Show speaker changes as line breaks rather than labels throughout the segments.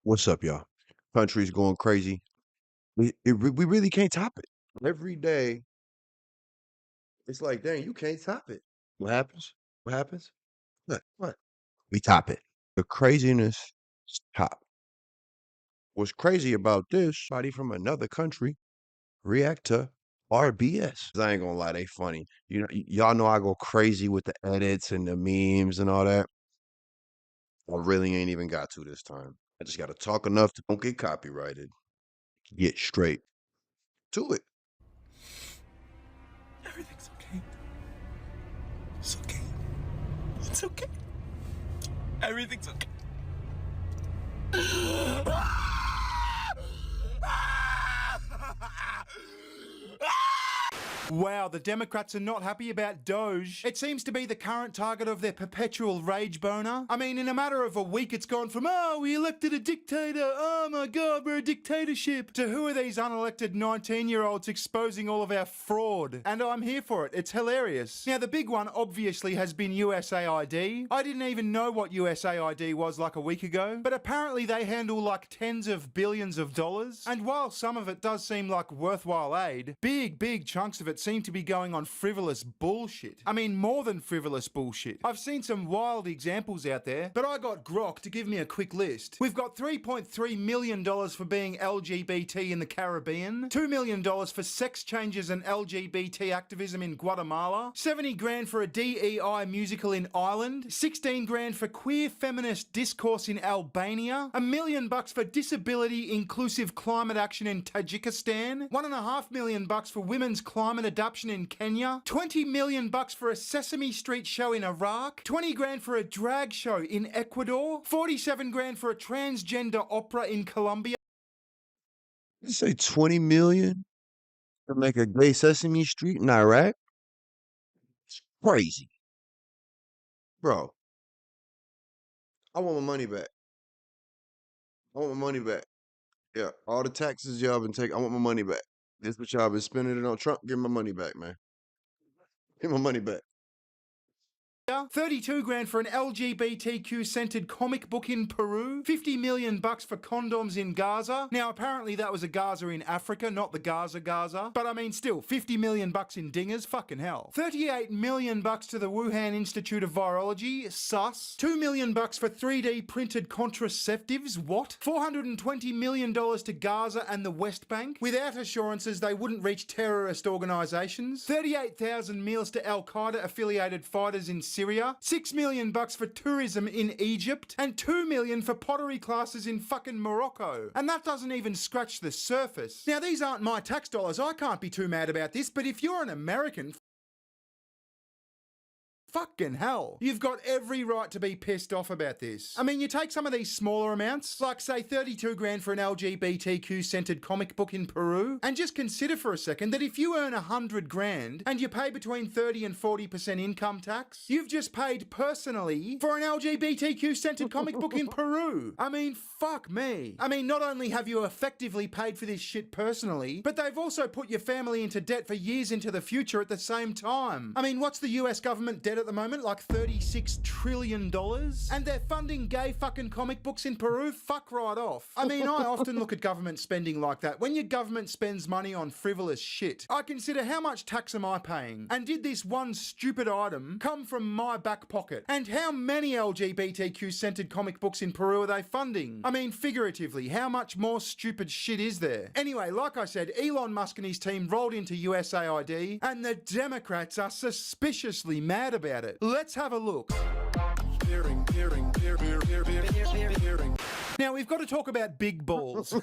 What's up, y'all? Country's going crazy. We really can't top it. Every day, it's like, dang, you can't top it. What happens? What happens? What? We top it. The craziness is top. What's crazy about this, somebody from another country react to our BS. I ain't gonna lie, they funny. You know, y'all know I go crazy with the edits and the memes and all that. I really ain't even got to this time. I just gotta talk enough to don't get copyrighted. Get straight to it.
Everything's okay. It's okay. It's okay. Everything's okay. Wow, the Democrats are not happy about Doge. It seems to be the current target of their perpetual rage boner. I mean, in a matter of a week, it's gone from, oh, we elected a dictator, oh my god, we're a dictatorship, to who are these unelected 19-year-olds exposing all of our fraud? And I'm here for it. It's hilarious. Now, the big one obviously has been USAID. I didn't even know what USAID was like a week ago, but apparently they handle like tens of billions of dollars. And while some of it does seem like worthwhile aid, big chunks of it seem to be going on frivolous bullshit. I mean, more than frivolous bullshit. I've seen some wild examples out there, but I got Grok to give me a quick list. We've got $3.3 million for being LGBT in the Caribbean, $2 million for sex changes and LGBT activism in Guatemala, 70 grand for a DEI musical in Ireland, 16 grand for queer feminist discourse in Albania, $1 million for disability inclusive climate action in Tajikistan, $1.5 million for women's climate adoption in Kenya, 20 million bucks for a Sesame Street show in Iraq, 20 grand for a drag show in Ecuador, 47 grand for a transgender opera in Colombia.
You say 20 million to make a gay Sesame Street in Iraq? It's crazy. Bro, I want my money back. I want my money back. Yeah, all the taxes y'all been taking, I want my money back. This what y'all been spending it on Trump. Give my money back, man. Give my money back.
32 grand for an LGBTQ centered comic book in Peru, 50 million bucks for condoms in Gaza. Now apparently that was a Gaza in Africa, not the Gaza, but I mean still 50 million bucks in dingers, fucking hell. 38 million bucks to the Wuhan Institute of Virology, sus. 2 million bucks for 3D printed contraceptives, what? 420 million dollars to Gaza and the West Bank without assurances they wouldn't reach terrorist organizations. 38,000 meals to Al-Qaeda affiliated fighters in Syria, 6 million bucks for tourism in Egypt, and 2 million for pottery classes in fucking Morocco. And that doesn't even scratch the surface. Now these aren't my tax dollars, I can't be too mad about this, but if you're an American, fucking hell, you've got every right to be pissed off about this. I mean, you take some of these smaller amounts, like say 32 grand for an LGBTQ centered comic book in Peru, and just consider for a second that if you earn 100 grand and you pay between 30 and 40% income tax, you've just paid personally for an LGBTQ centered comic book in Peru. I mean, fuck me. I mean, not only have you effectively paid for this shit personally, but they've also put your family into debt for years into the future at the same time. I mean, what's the US government debt at the moment? Like $36 trillion? And they're funding gay fucking comic books in Peru? Fuck right off. I mean, I often look at government spending like that. When your government spends money on frivolous shit, I consider how much tax am I paying? And did this one stupid item come from my back pocket? And how many LGBTQ centered comic books in Peru are they funding? I mean, figuratively, how much more stupid shit is there? Anyway, like I said, Elon Musk and his team rolled into USAID, and the Democrats are suspiciously mad about it. Let's have a look. Now, we've got to talk about Big Ballz.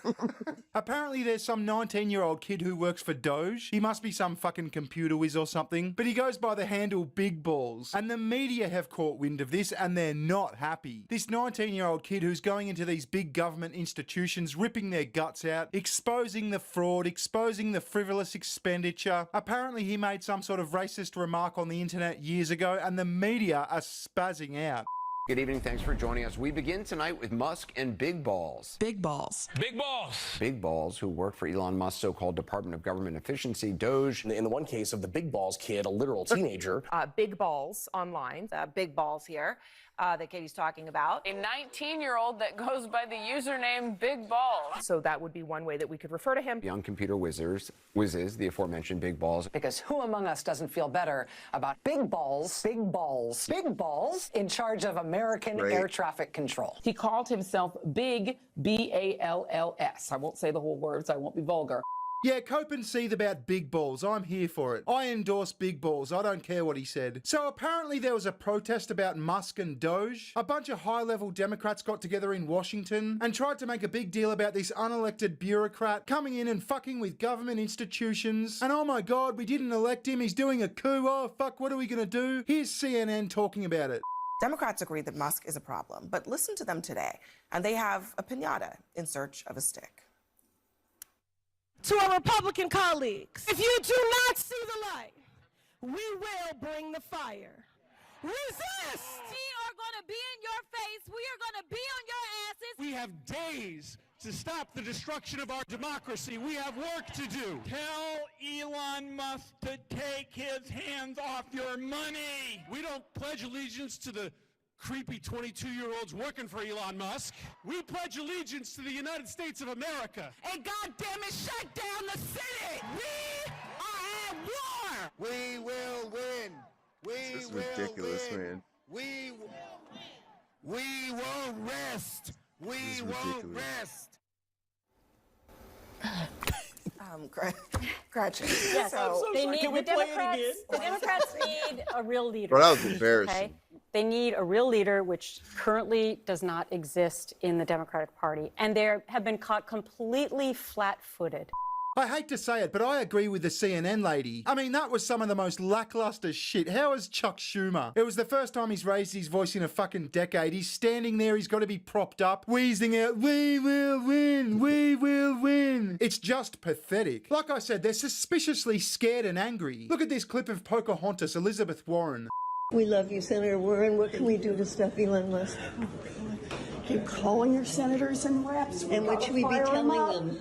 Apparently, there's some 19-year-old kid who works for Doge. He must be some fucking computer whiz or something, but he goes by the handle Big Ballz. And the media have caught wind of this, and they're not happy. This 19-year-old kid who's going into these big government institutions, ripping their guts out, exposing the fraud, exposing the frivolous expenditure. Apparently, he made some sort of racist remark on the internet years ago, and the media are spazzing out.
Good evening. Thanks for joining us. We begin tonight with Musk and Big Ballz.
Big Ballz.
Big Ballz.
Big Ballz, who worked for Elon Musk's so-called Department of Government Efficiency, Doge.
In the one case of the Big Ballz kid, a literal teenager.
Big Ballz online, Big Ballz here.
that Katie's talking about.
A 19-year-old that goes by the username Big Ballz.
So that would be one way that we could refer to him.
Young computer whizzes, the aforementioned Big Ballz.
Because who among us doesn't feel better about big balls in charge of American air traffic control?
He called himself Big, B-A-L-L-S. I won't say the whole words, I won't be vulgar.
Yeah, cope and seethe about big balls. I'm here for it. I endorse big balls. I don't care what he said. So apparently there was a protest about Musk and Doge. A bunch of high-level Democrats got together in Washington and tried to make a big deal about this unelected bureaucrat coming in and fucking with government institutions. And oh my God, we didn't elect him. He's doing a coup. Oh fuck, what are we gonna do? Here's CNN talking about it.
Democrats agree that Musk is a problem, but listen to them today, and they have a piñata in search of a stick.
To our Republican colleagues, if you do not see the light, we will bring the fire. Resist!
We are going to be in your face. We are going to be on your asses.
We have days to stop the destruction of our democracy. We have work to do. Tell Elon Musk to take his hands off your money. We don't pledge allegiance to the creepy 22-year-olds working for Elon Musk. We pledge allegiance to the United States of America.
And goddamn it, shut down the city! We are at war!
We will win!
This is ridiculous, man.
We won't rest! We won't rest!
Gretchen.
Yes,
So,
they need the Democrats need a real leader.
Bro, that was embarrassing.
Okay? They need a real leader, which currently does not exist in the Democratic Party, and they have been caught completely flat-footed.
I hate to say it, but I agree with the CNN lady. I mean, that was some of the most lackluster shit. How is Chuck Schumer? It was the first time he's raised his voice in a fucking decade. He's standing there, he's got to be propped up, wheezing out, "We will win, we will win." It's just pathetic. Like I said, they're suspiciously scared and angry. Look at this clip of Pocahontas, Elizabeth Warren.
We love you, Senator Warren. What can we do to stop Elon Musk?
Keep calling your senators and reps.
And what should we be telling them?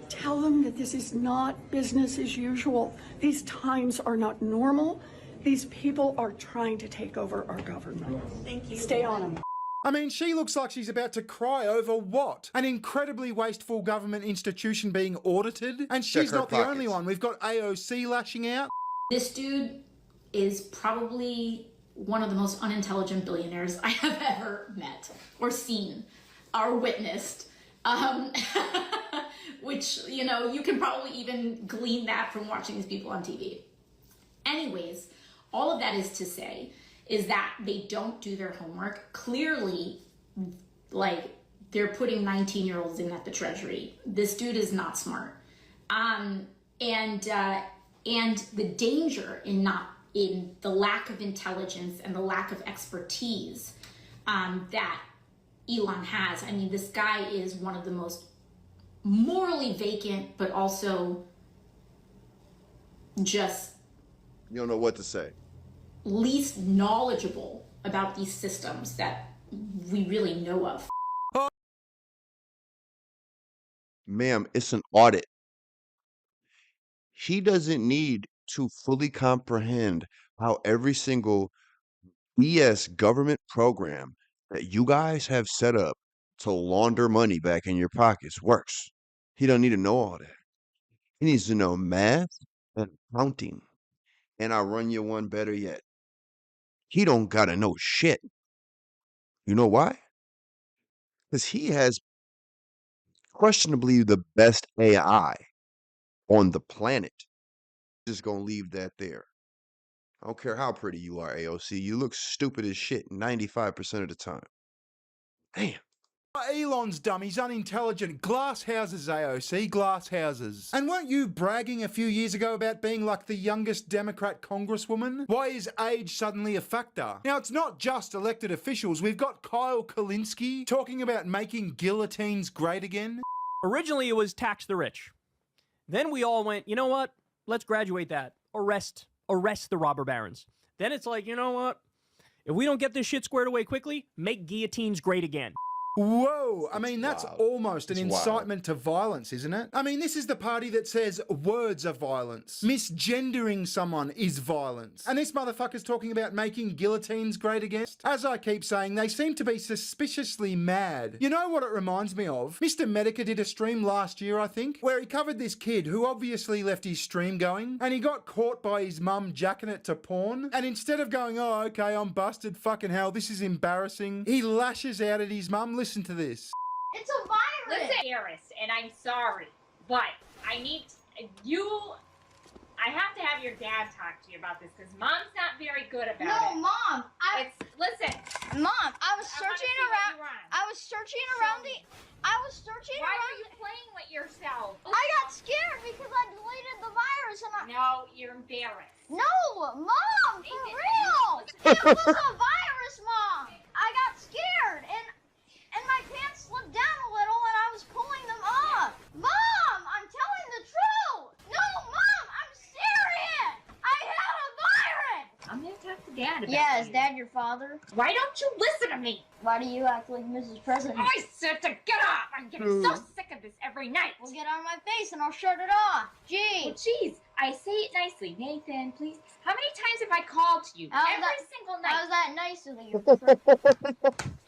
Tell them that this is not business as usual. These times are not normal. These people are trying to take over our government.
Thank you.
Stay on them.
I mean, she looks like she's about to cry over what? An incredibly wasteful government institution being audited? And she's not the only one. We've got AOC lashing out.
This dude is probably one of the most unintelligent billionaires I have ever met or seen or witnessed. Which, you know, you can probably even glean that from watching these people on TV. Anyways, all of that is to say is that they don't do their homework. Clearly, like, they're putting 19-year-olds in at the Treasury. This dude is not smart. And the danger in the lack of intelligence and the lack of expertise that Elon has. I mean, this guy is one of the most morally vacant, but also just...
You don't know what to say.
Least knowledgeable about these systems that we really know of.
Ma'am, it's an audit. He doesn't need to fully comprehend how every single BS government program that you guys have set up to launder money back in your pockets works. He don't need to know all that. He needs to know math and accounting. And I'll run you one better yet. He don't gotta know shit. You know why? Because he has questionably the best AI on the planet. Just gonna leave that there. I don't care how pretty you are, AOC. You look stupid as shit 95% of the time. Damn.
Elon's dumb, he's unintelligent. Glass houses, AOC, glass houses. And weren't you bragging a few years ago about being like the youngest Democrat congresswoman? Why is age suddenly a factor? Now, it's not just elected officials. We've got Kyle Kulinski talking about making guillotines great again.
Originally, it was tax the rich. Then we all went, you know what? Let's graduate that. Arrest the robber barons. Then it's like, you know what? If we don't get this shit squared away quickly, make guillotines great again.
Whoa, I mean, that's
wild.
almost an
It's wild.
incitement to violence, isn't it? I mean, this is the party that says words are violence. Misgendering someone is violence. And this motherfucker's talking about making guillotines great again. As I keep saying, they seem to be suspiciously mad. You know what it reminds me of? Mr. Medica did a stream last year, I think, where he covered this kid who obviously left his stream going, and he got caught by his mum jacking it to porn, and instead of going, oh, okay, I'm busted, fucking hell, this is embarrassing, he lashes out at his mum. Listen to this.
It's a virus. Listen, Eris, and I'm sorry, but I need I have to have your dad talk to you about this because Mom's not very good about it.
No, Mom.
Listen.
Mom, I was searching around. I was searching around the. I was searching
Why
around.
are you playing with yourself?
I got scared because I deleted the virus and I.
No, you're embarrassed.
No, Mom, for real. It was a virus, Mom. I got scared and my pants slipped down a little and I was pulling them up. Mom, I'm telling the truth. No, Mom, I'm serious. I had a virus.
I'm gonna talk to Dad about
Yeah, is
you.
Dad your father?
Why don't you listen to me?
Why do you act like Mrs. President?
I said to get off! I'm getting so sick of this every night.
Well, get on my face and I'll shut it off. Gee.
Well, geez, I say it nicely. Nathan, please. How many times have I called to you?
How's
Every
that-
single night.
How's that nice of you?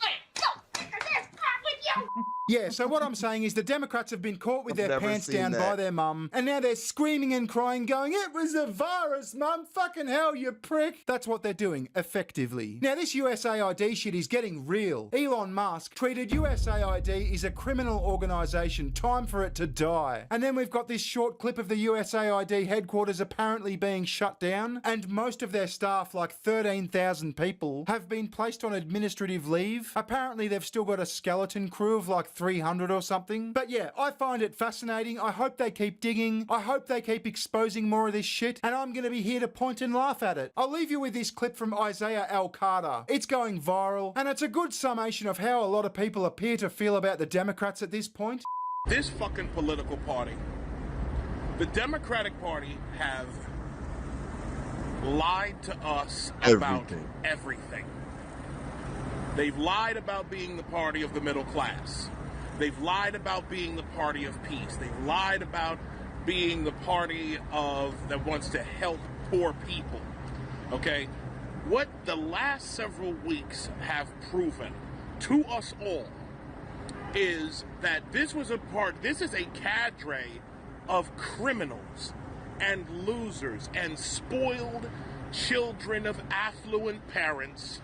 Yeah, so what I'm saying is the Democrats have been caught with their
never
pants
seen
down
that.
by their mum, and now they're screaming and crying, going, it was a virus, mum, fucking hell, you prick. That's what they're doing, effectively. Now, this USAID shit is getting real. Elon Musk tweeted USAID is a criminal organisation, time for it to die. And then we've got this short clip of the USAID headquarters apparently being shut down, and most of their staff, like 13,000 people, have been placed on administrative leave. Apparently, they've still got a skeleton crew of like 300 or something. But yeah, I find it fascinating. I hope they keep digging. I hope they keep exposing more of this shit. And I'm going to be here to point and laugh at it. I'll leave you with this clip from Isaiah Al-Carter. It's going viral. And it's a good summation of how a lot of people appear to feel about the Democrats at this point.
This fucking political party, the Democratic Party, have lied to us about everything. They've lied about being the party of the middle class. They've lied about being the party of peace. They've lied about being the party that wants to help poor people. Okay? What the last several weeks have proven to us all is that this is a cadre of criminals and losers and spoiled children of affluent parents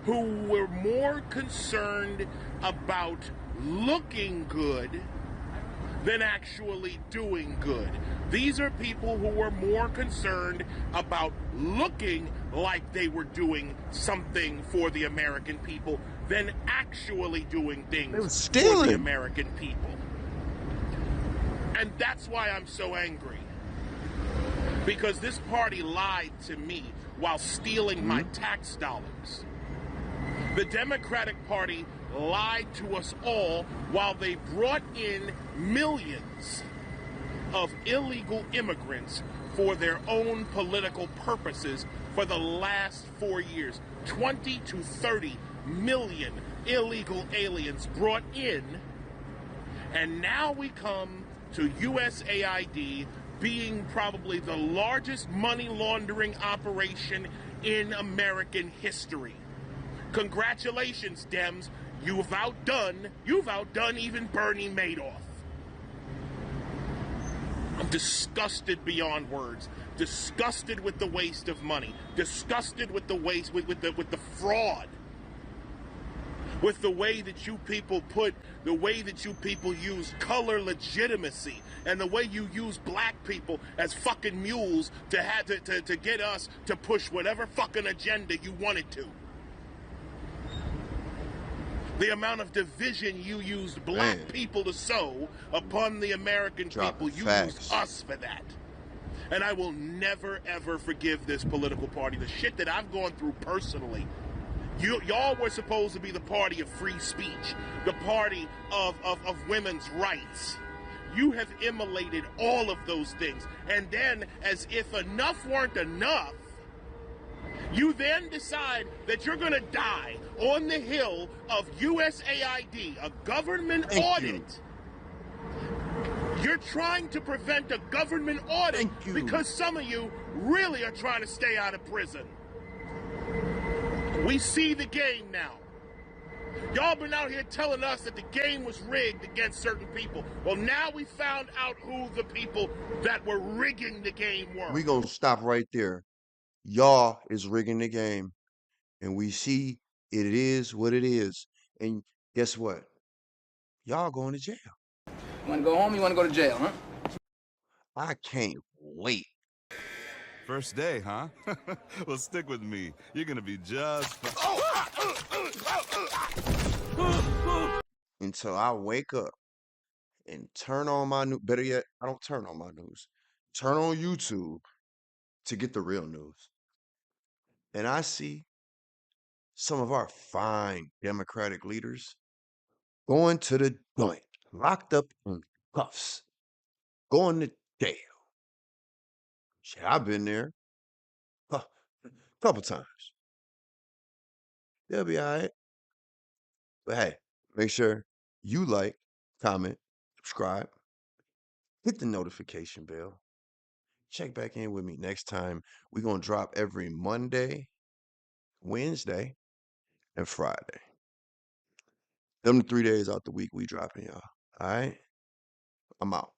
who were more concerned about looking good than actually doing good. These are people who were more concerned about looking like they were doing something for the American people than actually doing things for the American people. And that's why I'm so angry. Because this party lied to me while stealing my tax dollars. The Democratic Party lied to us all while they brought in millions of illegal immigrants for their own political purposes for the last 4 years. 20 to 30 million illegal aliens brought in, and now we come to USAID being probably the largest money laundering operation in American history. Congratulations, Dems. You've outdone even Bernie Madoff. I'm disgusted beyond words. Disgusted with the waste of money. Disgusted with the waste, with the fraud. With the way that you people use color legitimacy, and the way you use black people as fucking mules to get us to push whatever fucking agenda you wanted to. The amount of division you used black people to sow upon the American people, you used us for that. And I will never, ever forgive this political party. The shit that I've gone through personally. Y'all were supposed to be the party of free speech, the party of women's rights. You have immolated all of those things. And then, as if enough weren't enough, You then decide that you're going to die on the hill of USAID, a government audit. You're trying to prevent a government audit because some of you really are trying to stay out of prison. We see the game now. Y'all been out here telling us that the game was rigged against certain people. Well, now we found out who the people that were rigging the game were.
We gonna stop right there. Y'all is rigging the game, and we see it is what it is. And guess what? Y'all going to jail.
You want to go home? You want to go to jail, huh?
I can't wait.
First day, huh? Well, stick with me. You're gonna be just fine.
Until I wake up and turn on my news. Better yet, I don't turn on my news. Turn on YouTube to get the real news. And I see some of our fine Democratic leaders going to the joint, locked up in cuffs, going to jail. Shit, I've been there a couple times. They'll be all right. But hey, make sure you like, comment, subscribe, hit the notification bell. Check back in with me next time. We're going to drop every Monday, Wednesday, and Friday. Them the 3 days out the week we dropping, y'all. All right? I'm out.